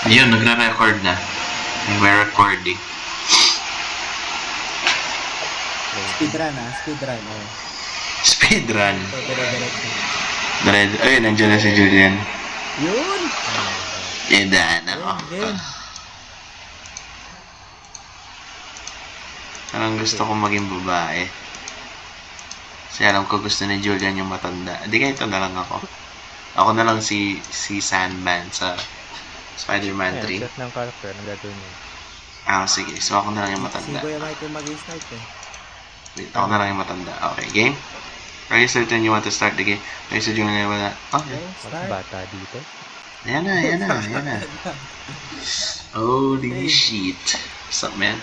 Yun, nagre-record na. May recording. Speedrun speedrun. Oh. Speedrun. So, dire-diretso. Ayun, nandiyan na si Julian. Yun! Yan, ako. Game. Parang gusto ko maging babae. Kasi alam ko gusto ni Julian yung matanda. Hindi ganito na lang ako. Ako na lang si Sandman sa Spider-Man 3. Set ng character, ang gagawin mo. Sige. So ako na lang yung Si matanda. Kuya Michael mag-snipe eh. Wait, ako na lang yung matanda. Okay, game? Are you certain you want to start the game? Are you certain you wala? Okay, Wala start. bata dito. Ayan na. Holy shit. What's up, man?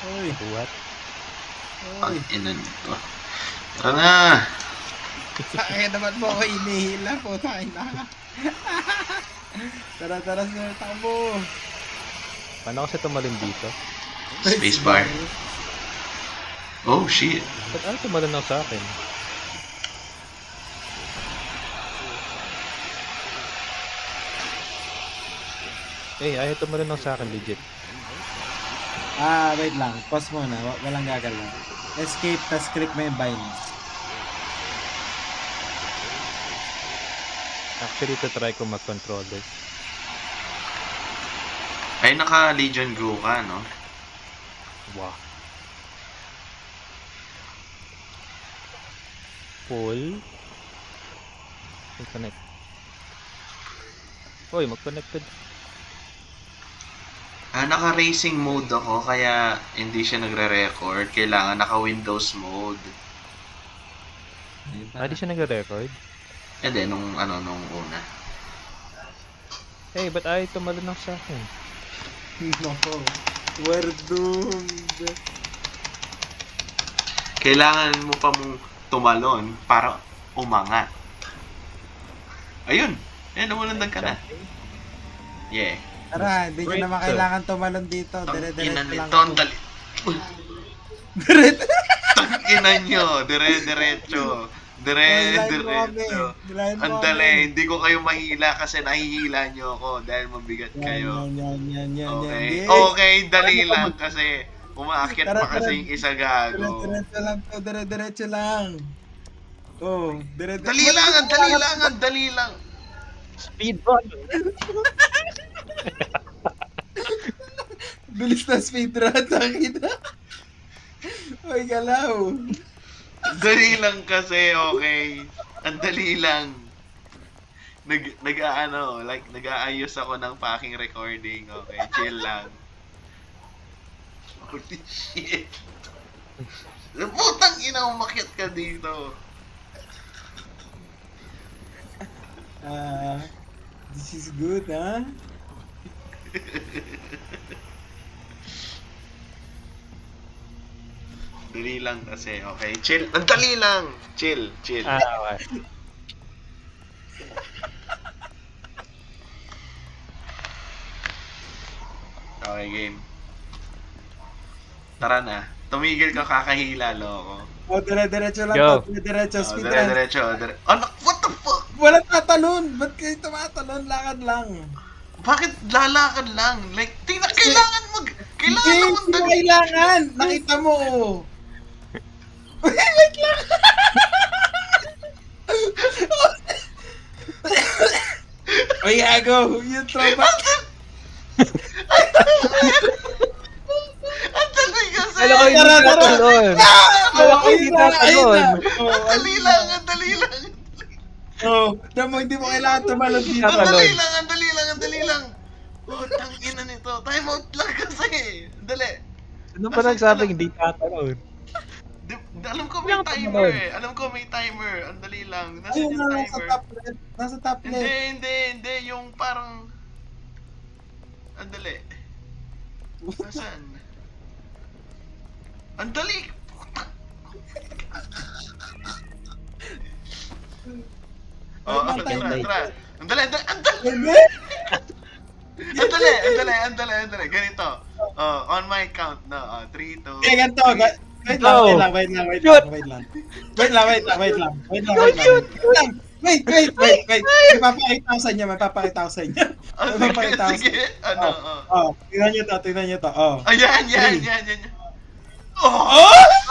Uy, What? Ang uy. ina nito. Tara na! Kaya naman mo ako inihila po tayo na. Tara, sir, takbo. Paano kasi tumalon dito? Spacebar. Oh, shit. Ba't ano tumalon lang sa akin? Ayaw tumalon lang sa akin, legit. Wait lang. Pause muna. Walang gagalaw. Escape, tas click mo yung bind. Actually, try ko mag-control this. Ay, naka-Legion Go ka, no? Wow. Pull. Connect. Uy, mag-connected. Naka-racing mode ako, kaya hindi siya nagre-record. Kailangan naka-Windows mode. Di siya nag-record? Hindi, nung una. Ba't ayaw tumalon lang sa akin? Nako. We're doomed. Kailangan mo pa mong tumalon para umangat. Ayun! Namulandag ka na. Yeah. Tara, hindi nyo naman kailangan tumalon dito. Dire-diretso lang. Ang dali. Diretso. Tangina nyo, dire-diretso. Dire-diretso. Ang dali, hindi ko kayo mahila kasi nahihila nyo ako dahil mabigat kayo. Yan. Okay, dali lang kasi umaakyat Tara, pa kasi yung isa gago. Dire-diretso lang to. Dire-diretso lang. Oh, dire-diretso. Dali lang. Speedrun! Bilis na speedrun. Takita. Uy, galaw. Dali lang kasi, okay. Ang dali lang. Nag-aayos ako ng packing recording, okay? Chill lang. Holy shit. Putang ina, umakyat ka dito. This is good, ha? Dali lang kasi, okay? Chill. Ang dali lang. Chill. Okay. Okay, game. Tara na. Tumigil ka, kakahila, loko. Oh, dire-diretso lang Go. to. Dire-diretso, speedrun. Diretso. What the fuck? Wala tatalon! Ba't kayo tumatalon? Lakad lang. Bakit lalakad lang? Like, kailangan Hindi, naman hindi kailangan! Nakita mo, oh. Wait lang! Uy, Yago! Yung tropa! Ang dali kasi! Alam ko hindi Tara, tara. tatalon! Alam ko hindi tatalon! Ang dali lang! Oh, damo, hindi mo kailangan tumalon dito. Ang dali. Ang dali lang! Oh, tangina nito. Time out lang kasi. Dali. Ano ba nagsabing hindi tatalon? Alam ko may Kailangan timer tumalon. Ang dali lang. Nasa Ayun yung na, nasa timer. top left. Nasa top left. Hindi. Yung parang... Ang dali. Nasaan? Ang dali! Oh, Ano ba tayo? tara. Ang dali! Hindi? Ang dali. Ganito. Oh, on my count. No, 3, 2... Eh, ganito. Wait Go. lang. Shoot. Wait lang. Wait. May papakita ko sa inyo. May papakita ko sa inyo. Ah, May papakita ko sa sige. Ano, Oh, tingnan nyo to. Oh. Ayan. Oh!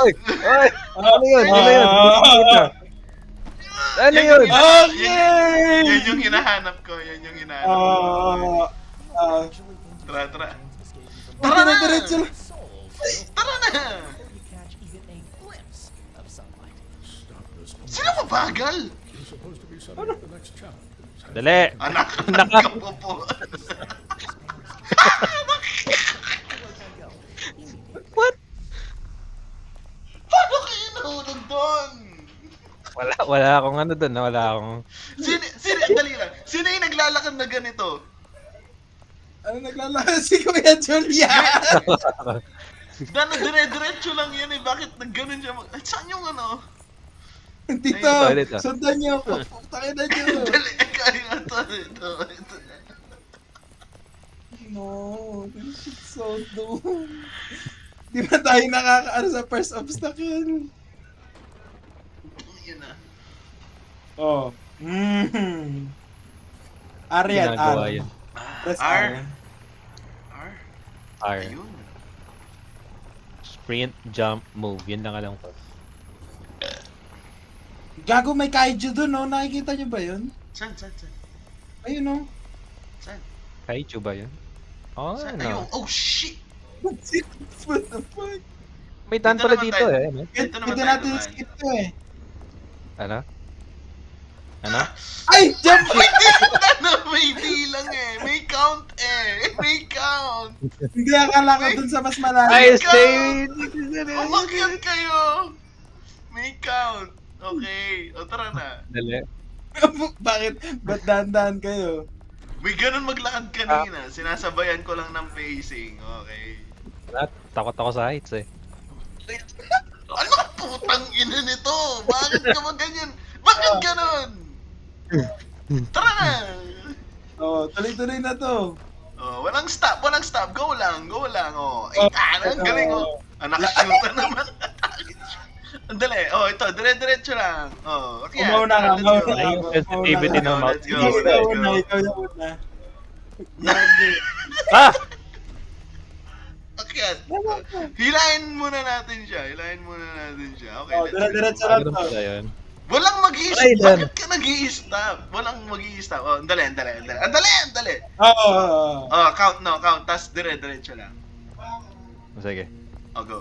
Oy! Oy! Ano yun? Ano yun? Ano yun? Okay! Yan yung hinahanap ko. Oh. Tara. Tara na! Diretso lang. Tara na! Sino mabagal? Dali! Anak Anak. ka po. What? Paano kayo nahulog doon? Wala akong ano doon. Wala akong... Dali lang. Sino yung naglalakad na ganito? Ano naglalakad si Kuya Julia? Dire-diretso lang yan eh. Bakit nagganon siya? Saan yung ano? Dito, Dito. sundan niyo ako. Takin na niyo. Dali, kaya nga to. Ito. No, this shit so dumb. Di ba tayo nakakaano sa first obstacle? Yun na. Oh. R yan, Ginagawa R. yun. Press R. R. R. R. Ayun. Sprint, jump, move. Yun lang alam ko. Gago, may kaiju dun, no? Nakikita niyo ba yun? Saan? Ayun, no? Saan? Kaiju ba yun? Oh, Ayun. no. Oh, shit! What the fuck? May daan Dito pala naman dito tayo. eh. Ano? Ito naman Pwede tayo natin naman. skip to eh. Ano? Ano? Ay! Jump! Ano? May bilang eh. May count eh. May count. Hindi, akala ko dun sa mas malalim. Ay, Ikaw! stay! Umakyat kayo. May count. Okay. O tara na. Dali. Bakit? Ba't dahan-dahan kayo? May ganun maglakad kanina. Sinasabayan ko lang ng pacing. Okay. Takot ako sa heights eh. Ano ka putang ina nito? Bakit ka ganyan? Bakit ganun? Tara na! Oh, tuloy-tuloy na to. Oh, walang stop. Go lang. Oh, ay, ang galing oh. Nakashoot na naman. Ang dali. Oh, ito. Dire-diretso lang. Oh, okay. Umauna ka, Let's umauna go. ka. Ay, yung sensitivity ng mouse. Let's go. Ikaw na una. Gago. Ah! Okay. Hilahin muna natin siya. Okay, Oh, let's go. dire-diretso lang Ganun to. pala yun. Walang Ay, mag-i-stop. Dan. Bakit ka nag-i-stop? Walang mag-i-stop. Oh, ang dali. Oo. Oh, count. Tas dire-diretso lang. Sige. Oh, go.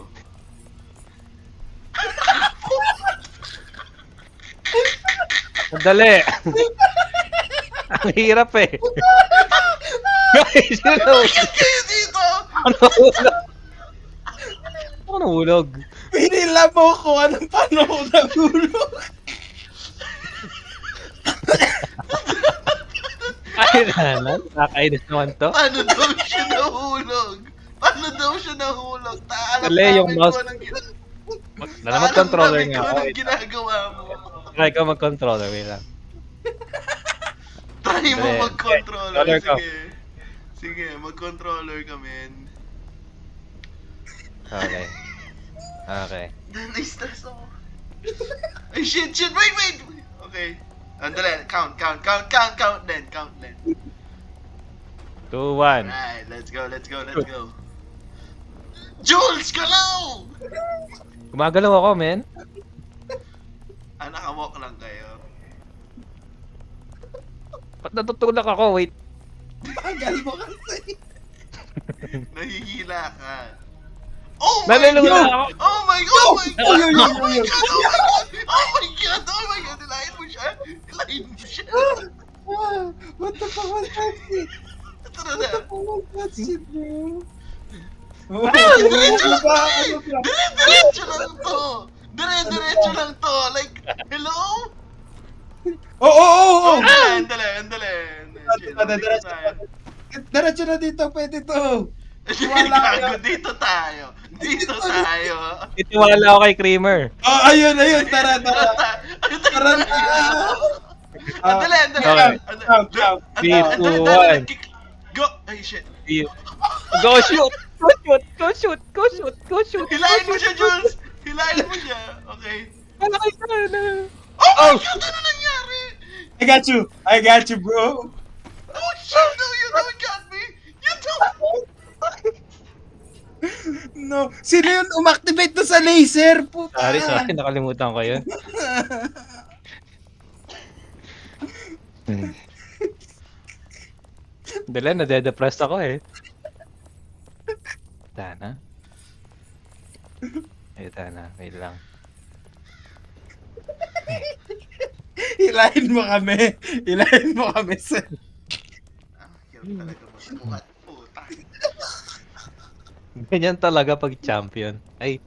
Sandali! Ang hirap eh. Guys, yun na. Bakit kayo dito? Ako nahulog. Pinila mo ko anong paano ko nagulog. Ay, naman. Nakakainis naman to. Paano daw siya nahulog? Dali, yung mouse. Dala mag-controller nga ako. Anong ginagawa mo? Try ko mag-controller. Wait lang. Try mo Dali. mag-controller. Controller ko. Sige, mag-controller ka, men. Okay. Okay. Na-stress ako. Ay, shit. Wait. Okay. Andali, count then. 2, 1. Alright, let's go. Jules, galaw! Gumagalaw ako, men. Nakawalk lang kayo. Ba't natutulak ako? Wait. Tagal mo kasi. Nahihila ka. Oh my Nalulunod God! ako. Oh my God! Nilahin mo siya. What the fuck was that shit? Tara na. What was that shit, bro? Diretso lang Ano ba? to. Ano ba? Diretso lang to. Like, hello? Oo! Andali. Diretso na dito, pwede to. Gago, dito tayo. Itiwala ako kay Creamer. Oh, ayun, tara. Tara na. Andali. Count. 3, 2, 1. Go! Ay, shit. Go shoot! Go shoot! Hilahin mo siya, Jules! Okay. Wala kayo na. Oh my God! Ano nangyari? I got you, bro. Oh shit, no, you don't got me! You don't! No, sino yun umactivate na sa laser? Puta. Sorry, nakalimutan ko yun. Hmm. Dala, nade-depressed ako eh. Tana. Ay, tana. Wait lang. Hilahin mo kami. Hilahin mo kami, sir. Hirap talaga magbuhat. Puta. Ganyan talaga pag champion. Ay,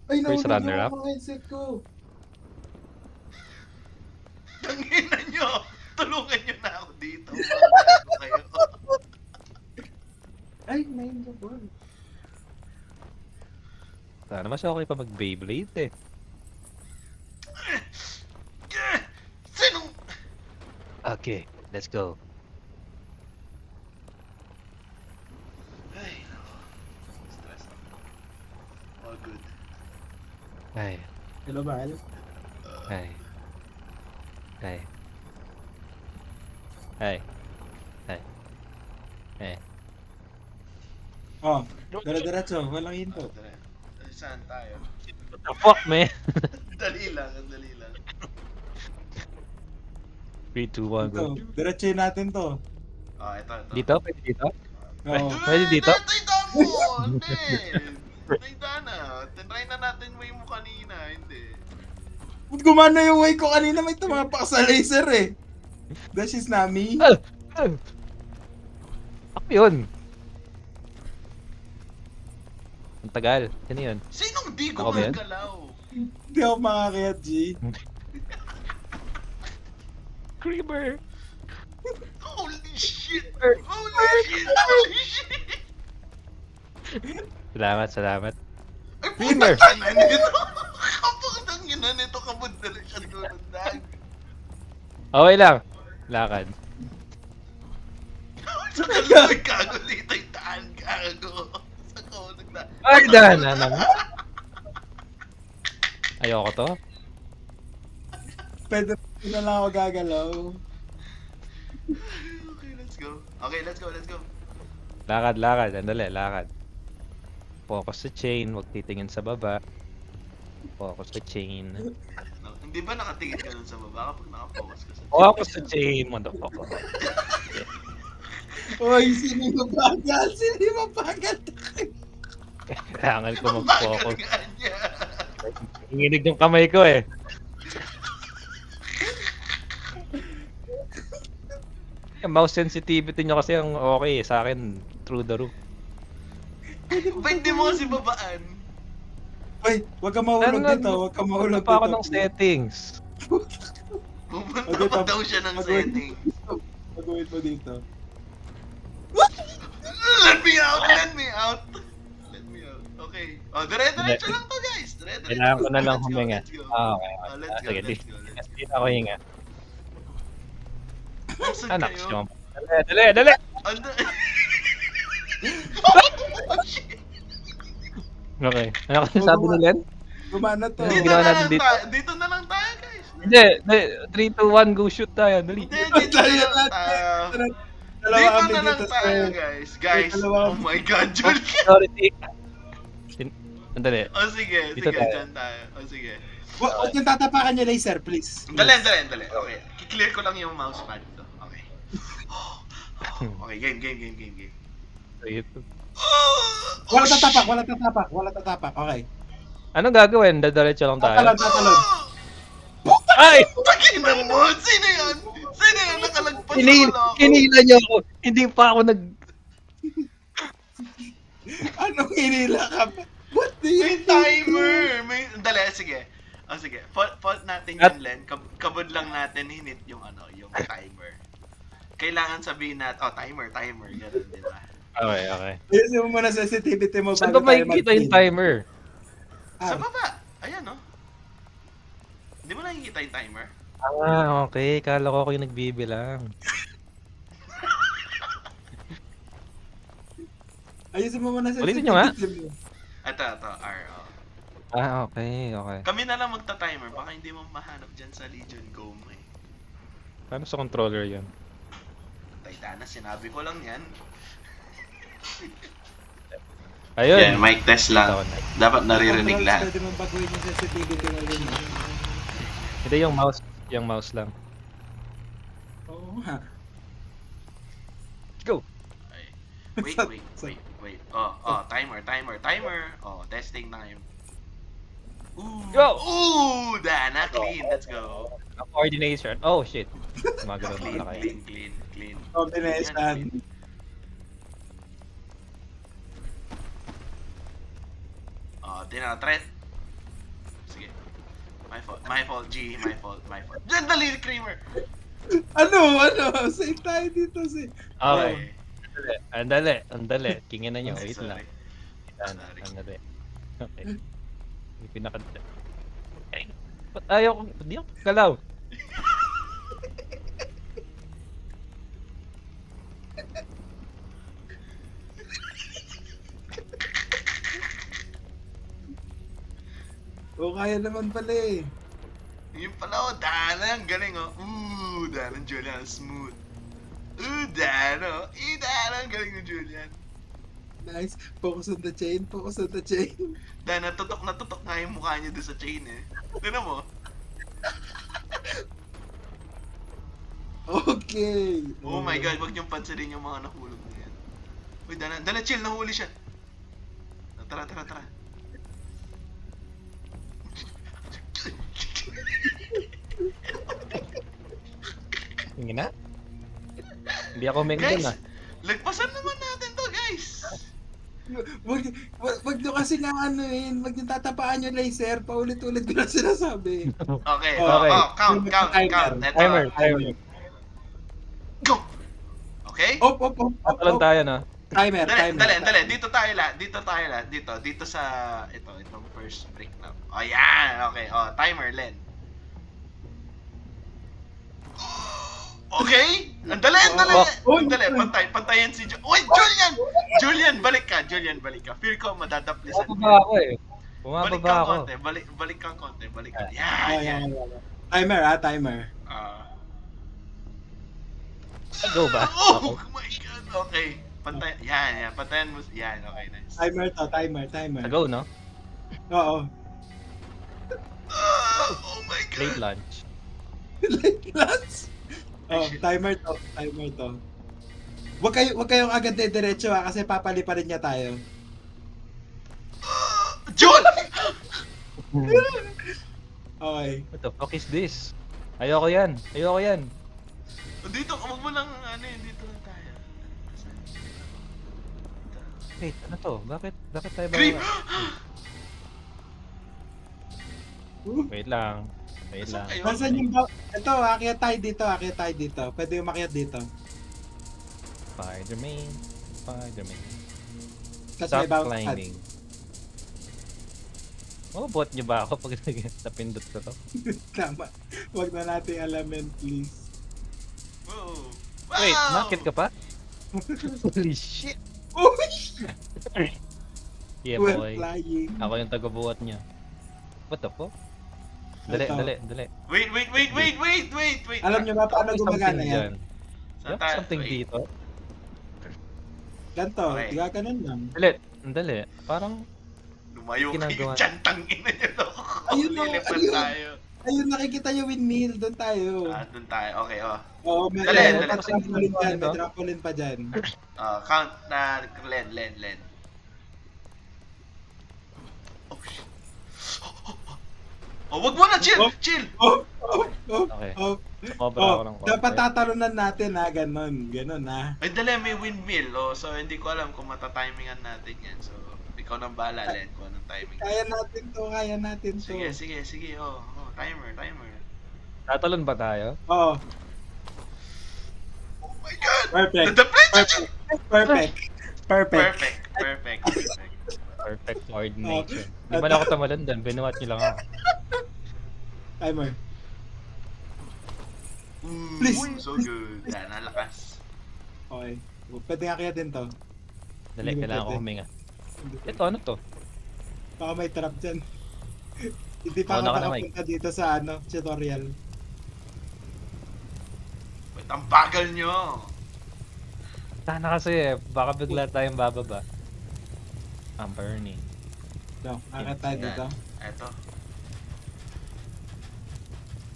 Ay, First nahulog runner-up. yung mga headset ko. Tangina nyo! Tulungan nyo na ako dito. Mga kayo. Ay, nine ka ball. sana mas okay pa mag-Beyblade eh. Sinong... Okay, let's go. Ay, nako. Stress ako. All good. Ay, Hello, Mahal. ay. Ay. Ay. Ay. Ay. Oh, dala-diretso. Walang hinto. Tara. Saan tayo? What the fuck, man? Dali lang, dali lang. 3, 2, 1, Ito, go. diretsoin natin to. Ah, ito. Dito? Pwede dito? Oo. Pwede dito? Taytay mo! Hindi! Taytay na. Try na natin way mo kanina. Hindi. Ba't gumana yung way ko kanina? May tumapak sa laser eh. Dash is Nami. Ah! Ako yun. Ang tagal. Sino yun? Sinong di Ako ba yan? gumagalaw? Hindi ako makakayat, G. Creeper! Holy shit! Holy shit! Holy shit! Salamat, salamat. Ay, Winner! putang ina nito! Kapag ina nito, kabod na rin siya nagulundag. Okay lang. Lakad. Sa kaluwi kago dito yung taan gago. Sa ko nagda... Ay, dana naman. Ayoko to. Pwede na lang ako gagalaw. Okay, let's go. Okay, let's go, let's go. Lakad, lakad. Andali, lakad. Focus sa chain. Huwag titingin sa baba. Focus sa chain. No, hindi ba nakatingin ka nun sa baba kapag nakafocus ka sa... Focus sa chain, motherfucker. Uy, sino yung mabagal? Sino yung mabagal? Kailangan ko Ang bagal mag-focus. nga niya. Nanginginig yung kamay ko eh. Yung mouse sensitivity nyo kasi ang okay eh. Sa akin, through the roof. Ba't di mo kasi babaan? Uy, huwag ka mahulog Ano, dito. Huwag ka mahulog Wala pa ako dito. ng settings. Pupunta Okay, pa daw siya ng mag-wait. setting. Pag-uwit mo dito. Let me out! Let me out! Let me out. Okay. Oh, dire-diretso lang to guys. Dire-diretso. Kailangan ko na lang Let's go, huminga. let's go. Ah, okay. Oh, let's go, Sige, let's go, let's go. Hindi na ako hinga. Nasaan Anak, kayo? siya. Dali, dali! Ano? Oh, shit. Okay. Ano kasi sabi ni Len? Gumana to. Hindi Dito ginawa na natin lang dito. tayo. Dito na lang tayo guys. Hindi, 3, 2, 1, go shoot tayo. Dali. Hindi, dito na lang tayo. Dalawa Dito kami na lang dito, tayo sir. guys. Guys, Dalawa oh kami. my god, Joel. Priority. Andali. Oh sige, Dito sige, tayo. dyan tayo. Oh sige. Huwag yung tatapakan niya laser, please. Dali. Okay. Kiklear ko lang yung mousepad to. Okay. Okay, game. Wala tatapak, wala tatapak, wala tatapak. Okay. Anong gagawin? Dadiretso lang tayo. Tatalon. Ay! Takinan mo! Sino yan? Sino yan nakalagpas sa Kinila, wala ako? kinila niyo ako. Hindi pa ako nag... Anong hinila ka ba? What do you May timer! Dali, sige. Oh, sige. Fault natin At- yun, Len. Kabod lang natin hinit yung yung timer. Kailangan sabihin natin, timer, ganun, di ba? Okay. Ayusin mo muna sensitivity mo Saan ba bago tayo makikita yung mag-play. timer? Sa baba! Ayan, no? Di mo nakikita yung timer? Ah, okay. Kala ko ako yung nagbibilang. Ayusin mo muna Ulitin nyo nga. sensitivity mo. Ito, R. Oh. Ah, okay. Kami na lang magta-timer. Baka hindi mo mahanap dyan sa Legion Go mo eh. Paano sa controller yan? Titana, sinabi ko lang yan. Ayun! Yan, mic test Kita lang. ko na. Dapat naririnig Controls, lahat. Pwede mong baguhin yung sensitivity ng ganyan. Hindi yung mouse lang. Oo nga. Go! Ay. Wait. Timer. Oh, testing time. Ooh. Go! Ooh, Dana, clean. Let's go. Coordination. Oh, shit. Gumagalaw Clean, na kayo. clean. Combination. Oh, tinatret. Sige. My fault, G. My fault. Diyan, dali, Kramer. Ano? Safe tayo dito, safe. Okay. Andali. Kingin na nyo. Sorry, Wait lang. sorry. Andali. Okay. Yung pinaka... Ay, ba't ayaw ko... Hindi ako galaw. O, kaya naman pala eh. Yung pala, oh, Dana, ang galing, oh. Ooh, Dana, Julian, smooth. Ooh, Dana, Dana, ang galing ng Julian. Nice. Focus on the chain. Dana, tutok na tutok nga yung mukha niya doon sa chain, eh. Tignan mo. Okay. Oh my God, wag niyong pansinin yung mga nahulog na yan. Uy, Dana, chill, nahuli siya. Tara. Tingin na. Hindi ako main Guys, dun ah. lagpasan naman natin to, guys. Wag nyo kasi nga ano yun. Wag nyo tatapaan yung laser. Paulit-ulit ko na sinasabi. Okay, Okay. Count. Ito. Timer. Go! Okay? Op. Tatalon tayo no. Timer. Dali. Dito tayo lahat. Dito sa itong first break na. Oh, yan. Okay. Oh, timer, Len. Okay? Andali. Pantayan si Wait, Julian, balik ka. Feel ko madadaplisan. Bumababa ako eh. Balik Bumababa kang ako. konti. Balik kang konti. Yan. Yan. Timer. Go ba? Oh my God. Okay. Yan. Pantayan mo. Yan. Okay, nice. Timer. Go no? Oo. Oh my God. Late lunch. Lance? Oh, timer to. Wag kayong agad diretso kasi papaliparin niya tayo. Jun! Okay. What the fuck is this? Ayoko yan. Dito, wag mo lang, dito lang tayo. Wait, ano to? Bakit tayo ba? Creep! Wait lang. Ayun. Nasaan yung ito, akyat tayo dito. Pwede yung makyat dito. Spider-Man. Kasi Stop may bounce pad. climbing. Bot niyo ba ako pag napindot ko to? Tama. Wag na natin alamin, please. Wow. Wait, nakit ka pa? Holy shit! Uy! Yeah We're boy. flying. Ako yung taga-buhat niya. What the fuck? Dali. Wait. Alam niyo ba paano May gumagana something yan? dyan. Saan Yup, tayo? something Wait. dito. Ganto, Okay. gaganon lang. Dali. Parang Lumayo kayo, Ginagawa. tiyantang ina nyo to. Ayun, Lilipat ayun. tayo. Ayun, nakikita yung windmill. Doon tayo. Doon tayo. Okay, oh. Oo, may Dali. trampoline dyan. Ito? May trampoline pa dyan. Count na Len. Oh, shit. Oh, wag mo na, chill. Oh. Okay. Oh. sumobra ako ng konti. Dapat tatalunan natin ha, ganon ha. Ay, dali, may windmill. Oh, so, hindi ko alam kung matatimingan natin yan. So, ikaw nang bahala, Len, kung anong timing. Kaya natin to. Sige. Oh, timer. Tatalon ba tayo? Oo. Oh my God! Perfect. The precision! Perfect. Perfect coordination. Hindi man ako tamalan doon. Binuhat niyo lang ako. Timer. Ooh, Please. so good. Yan, nalakas. Okay. Pwede nga kaya din to. Dali, Hindi kailangan ko pwede. huminga. Hindi pwede. Ito, ano to? Baka may trap dyan. Hindi pa Una ako ka na, nakapunta dito sa tutorial. Ba't ang bagal nyo? Sana kasi baka bigla tayong bababa. I'm burning. No, akit tayo dito. Eto.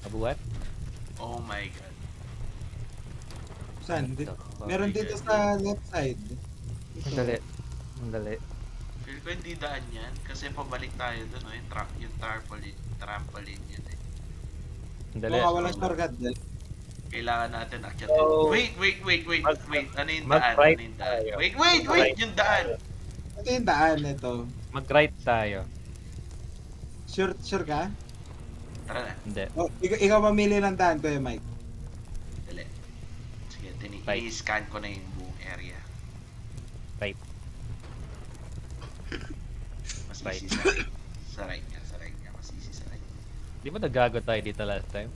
Kabuhat? Oh my god. Saan? Oh Meron my dito God. sa left side. Ito. Sandali. Sandali. Feel ko hindi daan yan. Kasi pabalik tayo dun, no? Yung trampoline yun eh. Sandali. Mukha walang shortcut dyan. Kailangan natin akyatin. Oh. Wait. Mag- Wait. Ano yung mag- daan? right Ano yung daan? tayo. Wait. Right. Yung daan. Ito yung daan ito. Mag-right tayo. Sure ka? Tara na. Hindi. Oh, ikaw mamili ng daan, Kuya Mike. Dali. Sige, Right. i-scan ko na yung buong area. Right. Mas Right. easy sa right nga. Mas easy sa right. Di ba nagago tayo dito last time?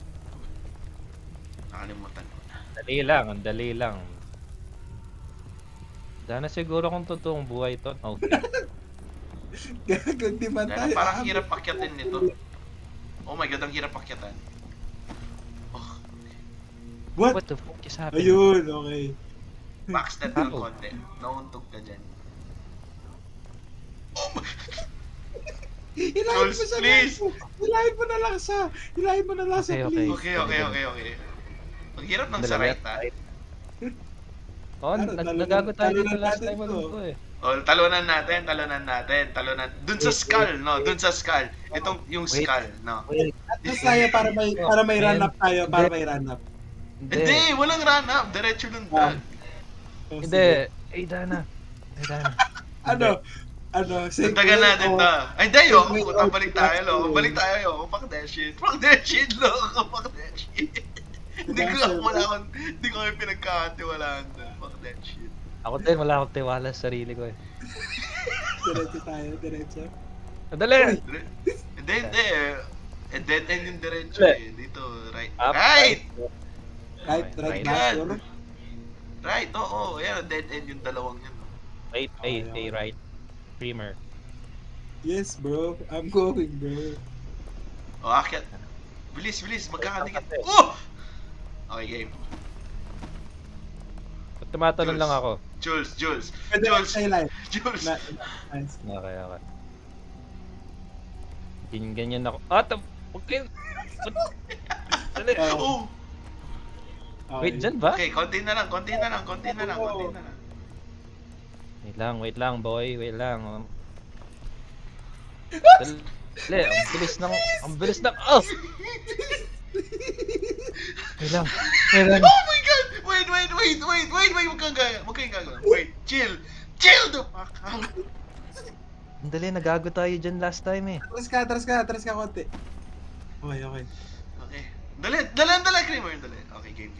Nakalimutan ko na. Dali lang. Ang dali lang. Sana siguro kung totoong buhay to. Okay. Gago, di man Dahil tayo. parang hirap akyatin nito. Oh my god, ang hirap akyatan. Oh, What? What the fuck is happening? Ayun, okay. max that ng konti. Nauntog ka dyan. Oh my... Hilahin mo Jules, siya please! lang. Hilahin mo na lang siya. Hilahin mo na lang siya, Okay, please. Okay. Ang hirap ng sa right, ha? Oh, Ano, nagago tayo dito talunan last natin time to. to eh. Oh, talunan natin. Dun sa skull, no? Dun sa skull. Itong, yung Wait. skull, no? Wait, Tapos tayo para may run up tayo, para may run up. Hindi, walang run up. Diretso lang dun. Oh, Hindi. sige. Ay, Dana. Ano? Sundagan natin to. Ay, hindi, yo. Wait, Puta, balik tayo, wait, lo. wait. Balik tayo, yo. Fuck that shit, lo. Fuck that shit. Hindi ko kayo pinagkakatiwalaan doon. Fuck that shit. Ako din, wala akong tiwala sa sarili ko eh. Diretso tayo, diretso. Sandali! Hindi. Dead end yung diretso Wala. eh. Dito, right. Up, Right! Right Right. ba, God. sure? Right, oo. Ayan, dead end yung dalawang yan. Wait, right. Creamer. Yes, bro. I'm going, bro. O, akyat. Bilis. Magkakadikit. Oh! Okay, game. Ba't tumatalon lang ako? Jules. Pwede lang sa hilahin. Jules. Nice. Okay. Ganyan ako. Okay. Dali. Oh! Okay. Wait, dyan ba? Okay, konti na lang. Wait lang, boy. Wait lang. Dali, ang bilis ng, oh! Wait lang. Oh my god! Wait, huwag kang gagawin. Wait, chill the fuck out. Ang dali, nagago tayo dyan last time eh. Atras ka konti. Okay. Okay. Dali, Kramer, dali. Okay, game.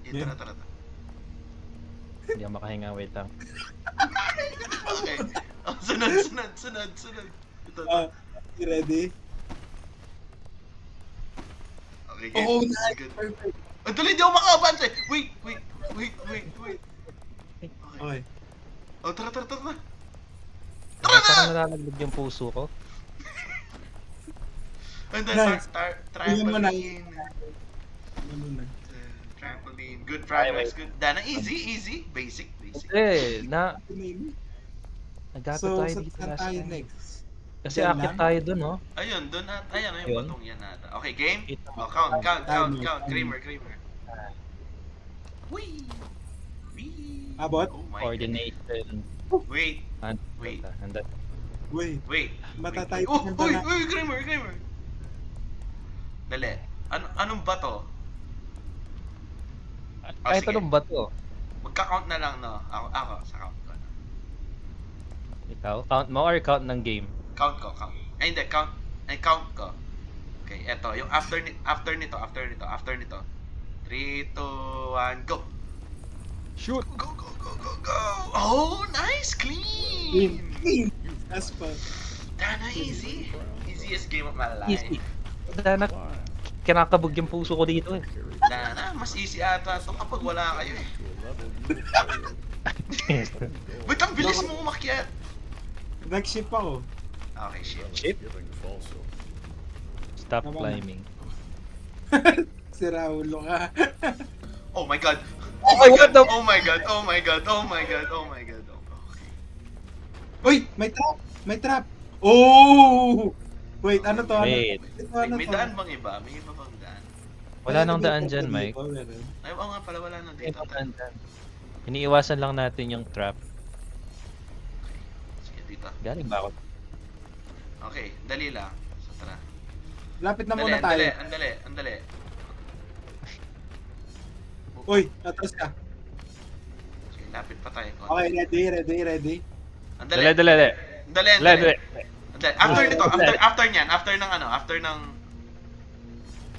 Game. Tara. Hindi ako makahinga, wait lang. Okay. Oh, sunod. Ito. You ready? Okay, game. Oh, nice. Good. Perfect. Ang dali, di ako makabante. Wait. Okay. Oh, tara. Parang nalalaglag yung puso ko. And then, Nice. Yun mo na. trampoline. Ano na? Trampoline. Good progress. Good. Dana, easy. Basic. Eh, nagago So, tayo dito saan last tayo time. next? Kasi Dyan akit lang? tayo dun, oh. Ayun, doon na. Ayan, yung Ayun. butong yan nata. Okay, game? Ito. Oh, count. Timer. Kramer. Whee! Abot? Oh my Coordination. God. Wait. Handa. Wait. Matatay Oh, pa na. Kramer. Dali. Anong bato? Kahit sige. anong ba to? Magka-count na lang, no? Ako sa count ko. Ikaw? Count mo or count ng game? Count ko. Ay, hindi. Count ko. Okay, eto. Yung after nito. 3, 2, 1, go! Shoot! Go! Oh, nice! Clean! As pa. Dana, easy. Easiest game of my life. Easy. Dana, kinakabog yung puso ko dito eh. Dana, mas easy ata ito kapag wala kayo eh. Ba't ang bilis mo umakyat? Nag-ship ako. Okay, shit. Shit. Stop Tama na. climbing. Si Raulo ka. Oh my god! Oh my God, no. Oh my god! Oh my god! Oh my god! Oh my god! Okay. Uy! May trap! May trap! Oh! Wait, ano to? Ano? Wait. Ito, ano May to? daan bang iba? May iba bang daan? Wala nang May daan trap dyan, ba Mike. dito? Meron. Ay, oo nga pala, wala na May dito. daan dyan. Iniiwasan lang natin yung trap. Sige, dito. Galing ba ako? Okay, dali lang. So, tara. Lapit na Andali, muna tayo. andali, andali. Uy, atras ka. Sige, lapit pa tayo. Okay, ready. Andali. Dali, dali, dali. Andali, Dali, andali. dali. Andali. After nito, after niyan, after ng ano, after ng...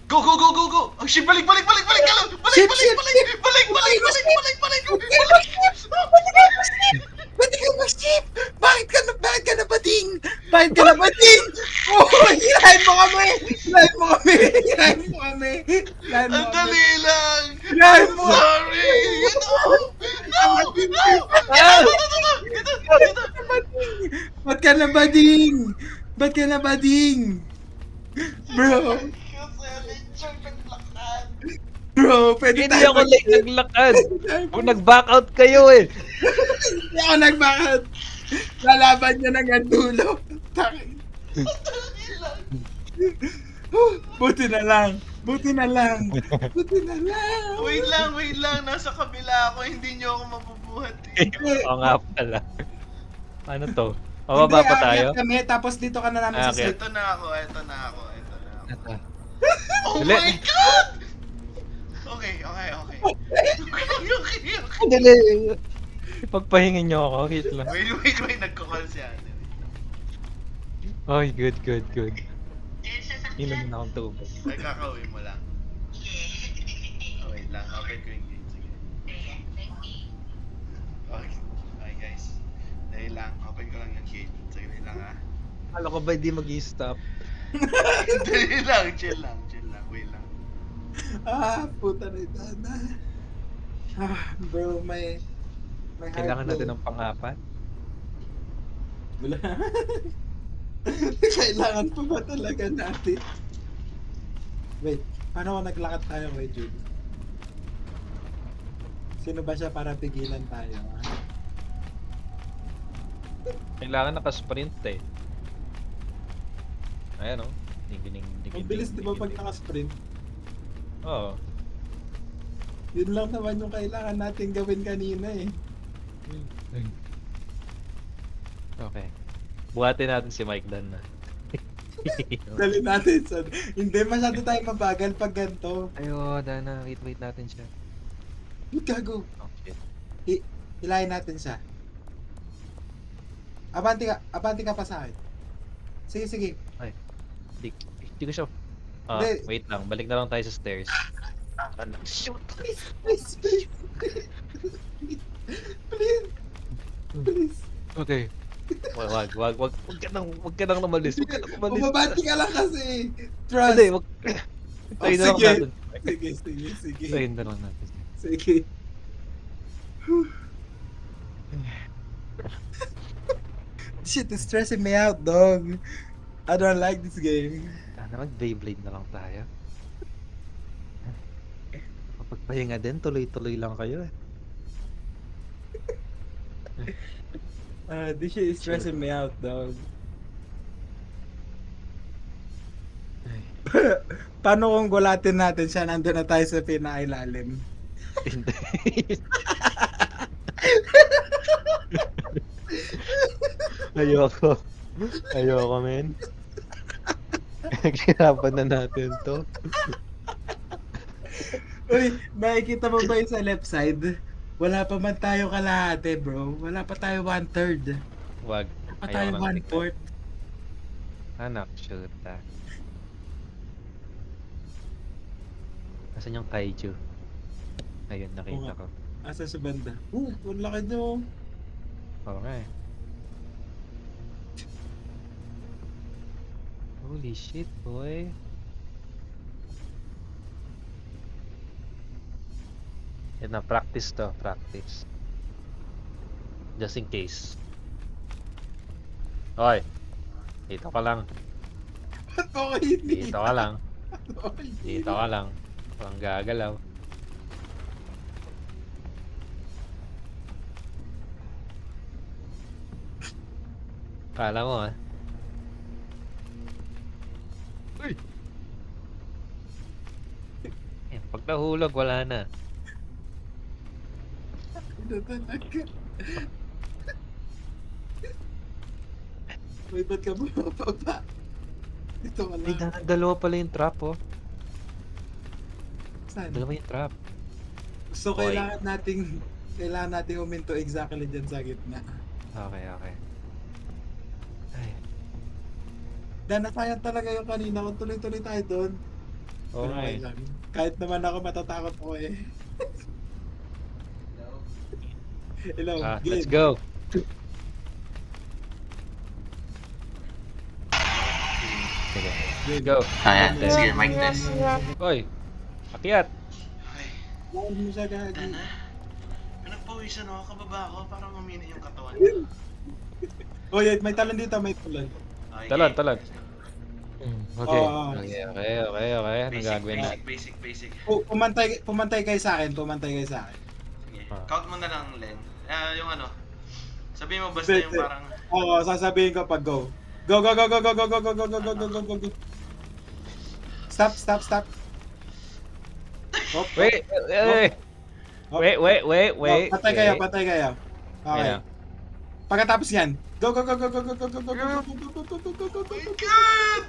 Go! Oh shit, balik! Balik! Shit, shit, Ba't ka ba, Steve? Bakit ka na bading? Oh, hirahin mo kami! Ang dali lang! Hirahin mo! Sorry! No! Ba't ka na bading? Bro, pwede Hindi tayo ako late naglakad. Kung nag-back out kayo eh. Hindi ako nagbakad. Lalaban niya ng dulo. Takin. Buti na lang. Wait lang. Nasa kabila ako. Hindi niyo ako mabubuhat eh. Oo nga pala. Ano to? Mababa pa tayo? Hindi, kami, tapos dito ka na namin Ah, sa okay. set. Ito na ako. Ito. Oh Dali. my God! Okay. Dali. Pagpahingin nyo ako. Wait lang. Wait. Nagko-call siya. Ay, good. Inom na akong tubig. Ay, kakauwi mo lang. Wait lang. Open ko yung gate. Sige. Okay, guys. Dahil lang. Open ko lang yung gate. Sige lang ha. Akala ko ba hindi mag-i-stop? Dali lang. Chill lang. Wait lang. Puta na itana. Bro, may heart Kailangan natin low. ng pang-apat? Wala. Kailangan pa ba talaga natin? Wait, paano kung naglakad tayo kay Jude? Sino ba siya para pigilan tayo? Ha? Kailangan nakasprint eh. Ayan o. Ang bilis di ba pag nakasprint? Oo. Yun lang naman yung kailangan natin gawin kanina eh. Okay. Buhatin natin si Mike Dan na. Dali natin sa... Hindi masyado tayo mabagal pag ganito. Ayo, Dana. Wait natin siya. Gago. Oh, shit. Hilahin natin siya. Abante ka pa sa akin. Sige. Hindi ko siya... Hindi. Wait lang. Balik na lang tayo sa stairs. Ano? Shoot! Please. Please. Okay. Wag ka nang umalis. Bumabati ka lang kasi. Trust. Hindi, wag. Tayo na lang sige. natin. Sige. Tayo na lang natin. Sige. Shit, it's stressing me out, dog. I don't like this game. Sana mag-Beyblade na lang tayo. Kapagpahinga din, tuloy-tuloy lang kayo eh. This shit is stressing me out, dog. Paano kung gulatin natin siya, nandun na tayo sa pinakailalim? Hindi. Ayoko, men. Kirapan na natin to. Uy, nakikita mo ba yung sa left side? Wala pa man tayo kalahati, bro. Wala pa tayo 1/3. Wag. Wala pa tayo 1/4. Anak, shoot ah. Nasaan yung kaiju? Ayun, nakita ko. Asa sa banda? Ang laki nyo. Oo nga eh. Holy shit, boy. Yan na, practice to, practice. Just in case. Hoy! Dito ka lang. Ba't ako hindi? Dito ka lang. Dito ka lang. Walang gagalaw. Kala mo ah. Uy! Pag nahulog, wala na. Ano talaga? Uy, ba't ka bumababa? Dito ka Ay, lang. dalawa pala yung trap oh. Saan? Dalawa yung trap. So, Oy. kailangan nating uminto exactly dyan sa gitna. Okay, okay. Ay, Nasayang talaga yung kanina. Kung tuloy-tuloy tayo doon. Pero okay. lang. Kahit naman ako matatakot ako eh. Hello, Let's game. go. Sige. Game. Go. Ayan, Okay. sige, mic test. Oy! Akyat! Okay, Huwag mo siya gagi. dana. Pinagpawisan ako, kababa ako, parang umina yung katawan. Oh, yeah, may talon dito, may talon. Okay, Talon, game. talon. Okay. Oo. Okay. Anong Basic, gagawin natin? basic. Pumantay kayo sa akin, Sige, Ah. count mo na lang, Len. Yung ano, sabihin mo basta Wait, yung parang... Oo, sasabihin ko pag go. Go, go, go, go, go, go, go, go, go, go, go, go, go, go. Stop. Hop, Wait! hop. Wait! Patay kayo. Okay. Ayan. Pagkatapos yan, go, go, go, go, go, go, go, go, go, go, go, go, go, go, go, go, go, go. God!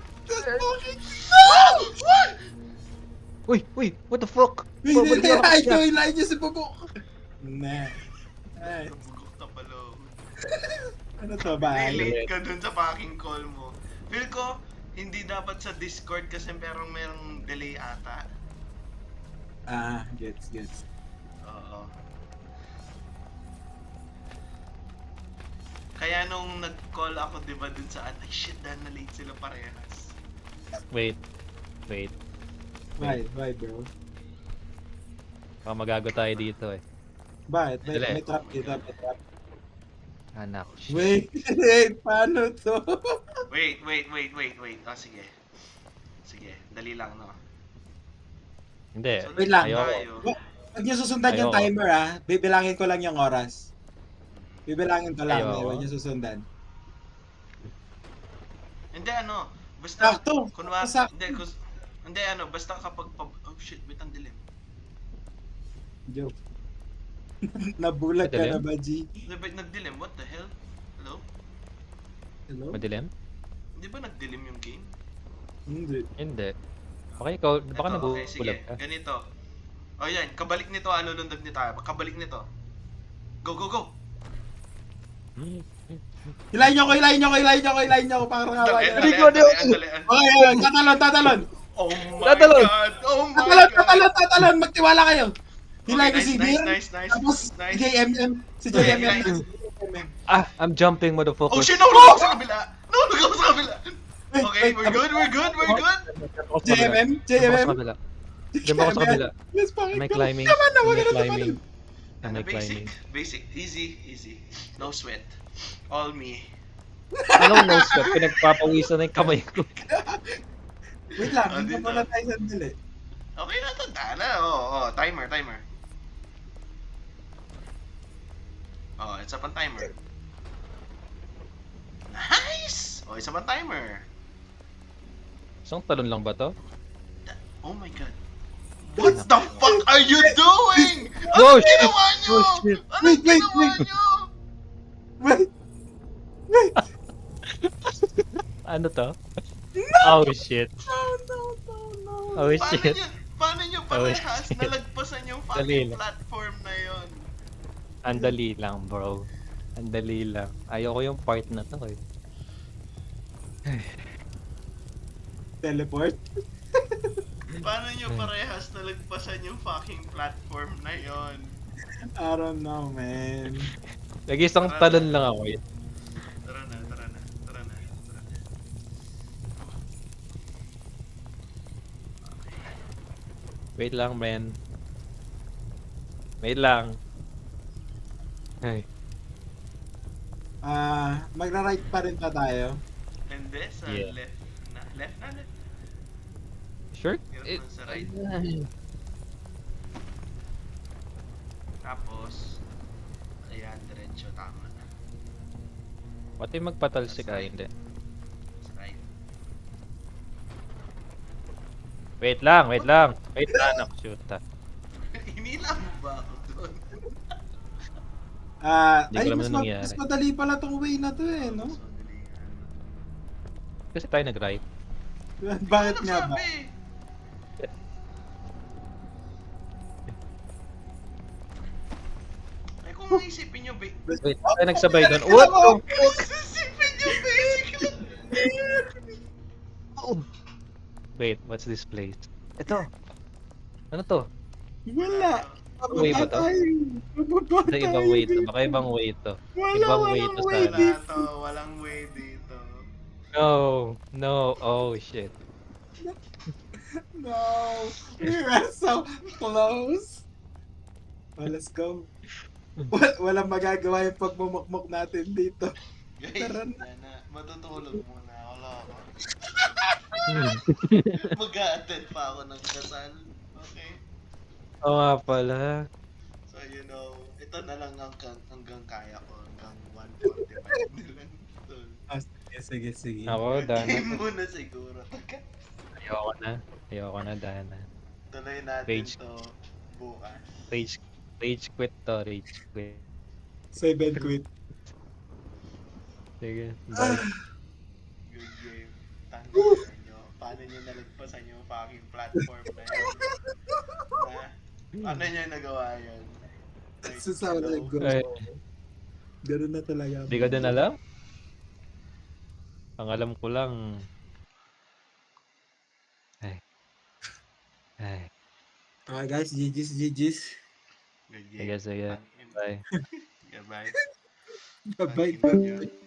Uy! What the fuck? Hilahin niyo si Bubok. Nah. Ay, Nabugok na pala. ano to ba? Relate ka dun sa fucking call mo. Feel ko, hindi dapat sa Discord kasi merong delay ata. Gets. Oo. Kaya nung nag-call ako, di ba, dun sa ay shit, dahil na late sila parehas. Wait. Why, bro? Baka magago tayo dito eh. Bakit? Dali. May trap dito, may trap. Anak. Wait, paano to? Wait. Oh, sige. Sige, dali lang, no? Hindi. So, Wait lang. Ayoko. tayo. Huwag niyo susundan yung Ayoko. timer bibilangin ko lang yung oras. Bibilangin ko lang, Ayoko. huwag niyo susundan. Hindi, ano, basta, Sakto. kunwari, Sakto. hindi, ano, basta kapag, oh shit, wait, ang dilim. Joke. Nabulag ka Madilim? na ba, G? Hindi ba nagdilim? What the hell? Hello? Hello? Madilim? Hindi ba nagdilim yung game? Hindi. Hindi. Okay, ikaw, baka Ito, okay, sige, nabubulag ka. ganito. O yan, kabalik nito, ano, lundog nito, kabalik nito. Go! Hilahin niyo ko, parang awa niyo. Dali. Okay, tatalon. Oh my Tatalon. god! Oh my god! Tatalon, magtiwala kayo. Hilahin ko Okay, si nice, Beer, nice. tapos si JMM. Si Okay, JMM. hilahin. I'm jumping, motherfucker. Oh shit, nahulog ako sa kabila! Okay, we're good. JMM. Diyan ba ako sa kabila? Diyan ba ako sa kabila? Yes, bakit? May climbing. Naman na, wag May na climbing. Ano, May climbing. basic. Easy. No sweat. All me. Anong no sweat? Pinagpapawisan na yung kamay ko. Wait lang, Ah, hindi dito. pa na tayo sandali. Okay na to, Dana. Oo, timer. Oh, isa pang timer. Nice! Oh, isa pang timer. Isang talon lang ba to? Oh my god. What the fuck are you doing? Oh, Ano ginawa nyo? Oh, shit. Ano Wait. ginawa nyo? Wait, Ano to? Oh shit. no. Oh shit. Paano nyo Oh, parehas shit. nalagpasan yung Dali fucking lang. platform na yon? Andali lang, bro. Andali lang. Ayoko yung part na to eh. Teleport? Paano nyo parehas nalagpasan yung fucking platform na yon? I don't know, man. Nag-isang talon lang ako eh. Tara na. Wait lang, man. Wait lang. Ay. Magra-right pa rin pa tayo. Hindi, sa Yeah. left na. Sure? Meron man sa right. Tapos, ayan, diretso, tama na. Pati magpatalsik ay hindi. Right. Wait lang, wait lang. Wait lang, shoot. Hinila mo ba ako doon? Hindi ko alam na nangyari. Mas madali pala tong way na to eh, no? Mas madali nga. Kasi tayo nag-right. Bakit nga ba? Sabi. Ay, kung isipin nyo, Wait, tayo nagsabay doon. What? Alam mo, isipin nyo basic lang. Wait, what's this place? Ito. Ano to? Wala. Way ba to? Baka ibang way to. Baka ibang way to. Ibang way to Wala sana. to, walang way dito. No, no, oh shit. No, we were so close. Oh, let's go. Walang magagawa yung pagmumukmuk natin dito. Guys, Tara na. yan na. Matutulog muna. Wala ako. Mag-a-attend pa ako ng kasal. Okay? Oo nga pala. So, you know, ito na lang hanggang kaya ko. Hanggang 1:45 na lang. Tol. Ah, sige. Ako, Dana. Game muna siguro. Ayoko na, Dana. Tuloy natin Rage. to bukas. Rage quit to, rage quit. 7 quit. Sige, bye. Good game. Tanggalin nyo. Paano nyo nalagpasan yung fucking platform na yun? Paano nyo nagawa yun? Like, Susama hello? go. Ay, Ganun na talaga. Hindi ko din alam. Ang alam ko lang. Ay. Okay guys, GG's. Good Sige, game. sige. Tangin. Bye. Goodbye. Bye-bye. Tangin nyo.